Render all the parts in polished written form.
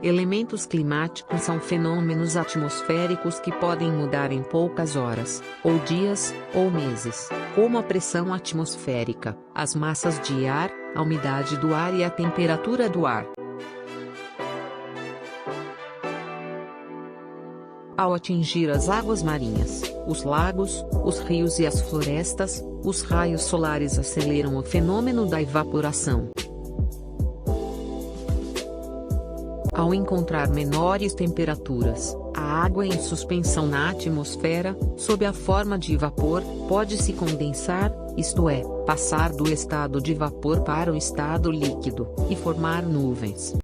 Elementos climáticos são fenômenos atmosféricos que podem mudar em poucas horas, ou dias, ou meses, como a pressão atmosférica, as massas de ar, a umidade do ar e a temperatura do ar. Ao atingir as águas marinhas, os lagos, os rios e as florestas, os raios solares aceleram o fenômeno da evaporação. Ao encontrar menores temperaturas, a água em suspensão na atmosfera, sob a forma de vapor, pode se condensar, isto é, passar do estado de vapor para o estado líquido, e formar nuvens.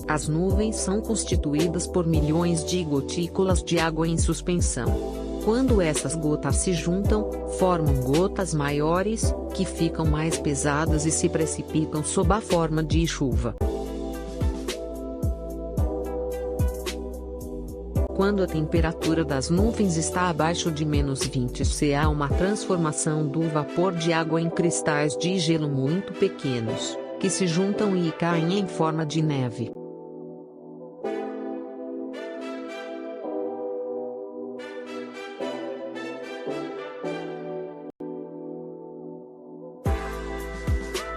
As nuvens são constituídas por milhões de gotículas de água em suspensão. Quando essas gotas se juntam, formam gotas maiores, que ficam mais pesadas e se precipitam sob a forma de chuva. Quando a temperatura das nuvens está abaixo de -20 C, há uma transformação do vapor de água em cristais de gelo muito pequenos, que se juntam e caem em forma de neve.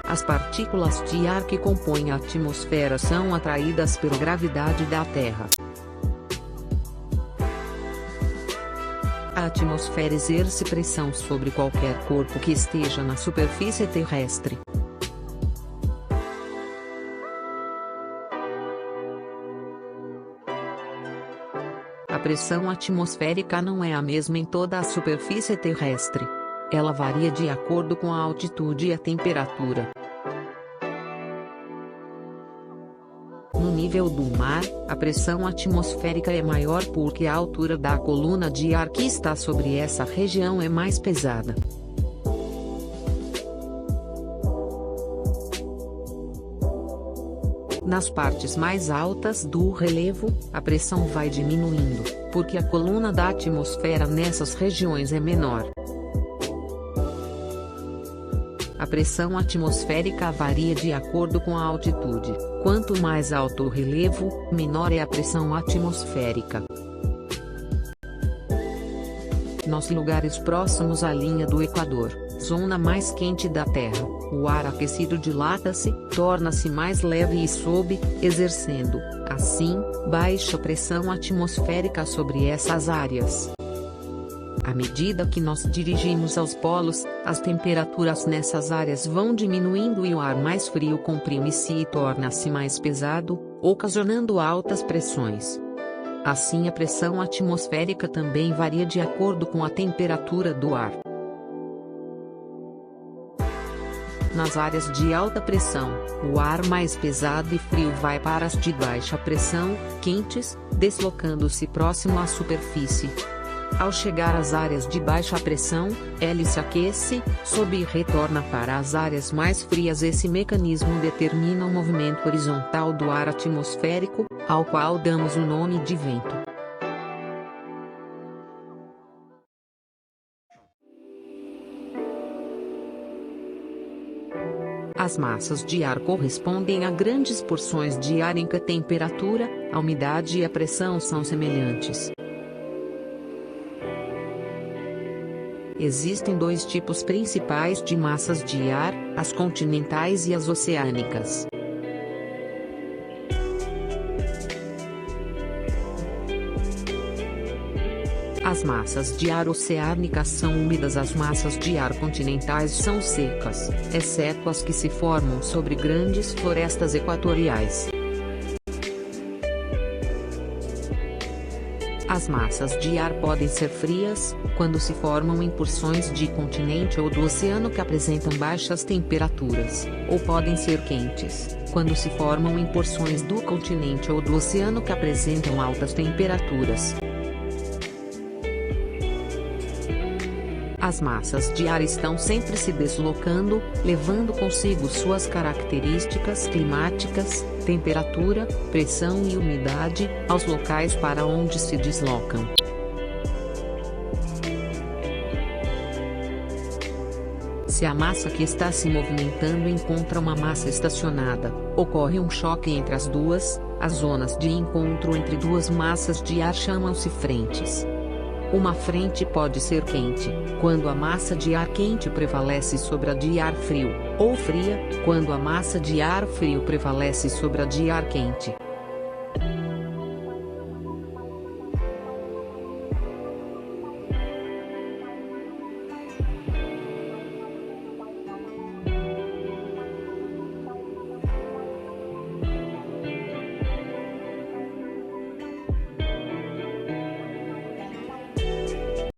As partículas de ar que compõem a atmosfera são atraídas pela gravidade da Terra. A atmosfera exerce pressão sobre qualquer corpo que esteja na superfície terrestre. A pressão atmosférica não é a mesma em toda a superfície terrestre. Ela varia de acordo com a altitude e a temperatura. No nível do mar, a pressão atmosférica é maior porque a altura da coluna de ar que está sobre essa região é mais pesada. Nas partes mais altas do relevo, a pressão vai diminuindo, porque a coluna da atmosfera nessas regiões é menor. A pressão atmosférica varia de acordo com a altitude. Quanto mais alto o relevo, menor é a pressão atmosférica. Nos lugares próximos à linha do Equador, zona mais quente da Terra, o ar aquecido dilata-se, torna-se mais leve e sobe, exercendo, assim, baixa pressão atmosférica sobre essas áreas. À medida que nos dirigimos aos polos, as temperaturas nessas áreas vão diminuindo e o ar mais frio comprime-se e torna-se mais pesado, ocasionando altas pressões. Assim, a pressão atmosférica também varia de acordo com a temperatura do ar. Nas áreas de alta pressão, o ar mais pesado e frio vai para as de baixa pressão, quentes, deslocando-se próximo à superfície. Ao chegar às áreas de baixa pressão, ele se aquece, sobe e retorna para as áreas mais frias. Esse mecanismo determina o movimento horizontal do ar atmosférico, ao qual damos o nome de vento. As massas de ar correspondem a grandes porções de ar em que a temperatura, a umidade e a pressão são semelhantes. Existem dois tipos principais de massas de ar, as continentais e as oceânicas. As massas de ar oceânicas são úmidas, as massas de ar continentais são secas, exceto as que se formam sobre grandes florestas equatoriais. As massas de ar podem ser frias, quando se formam em porções de continente ou do oceano que apresentam baixas temperaturas, ou podem ser quentes, quando se formam em porções do continente ou do oceano que apresentam altas temperaturas. As massas de ar estão sempre se deslocando, levando consigo suas características climáticas, temperatura, pressão e umidade, aos locais para onde se deslocam. Se a massa que está se movimentando encontra uma massa estacionada, ocorre um choque entre as duas. As zonas de encontro entre duas massas de ar chamam-se frentes. Uma frente pode ser quente, quando a massa de ar quente prevalece sobre a de ar frio, ou fria, quando a massa de ar frio prevalece sobre a de ar quente.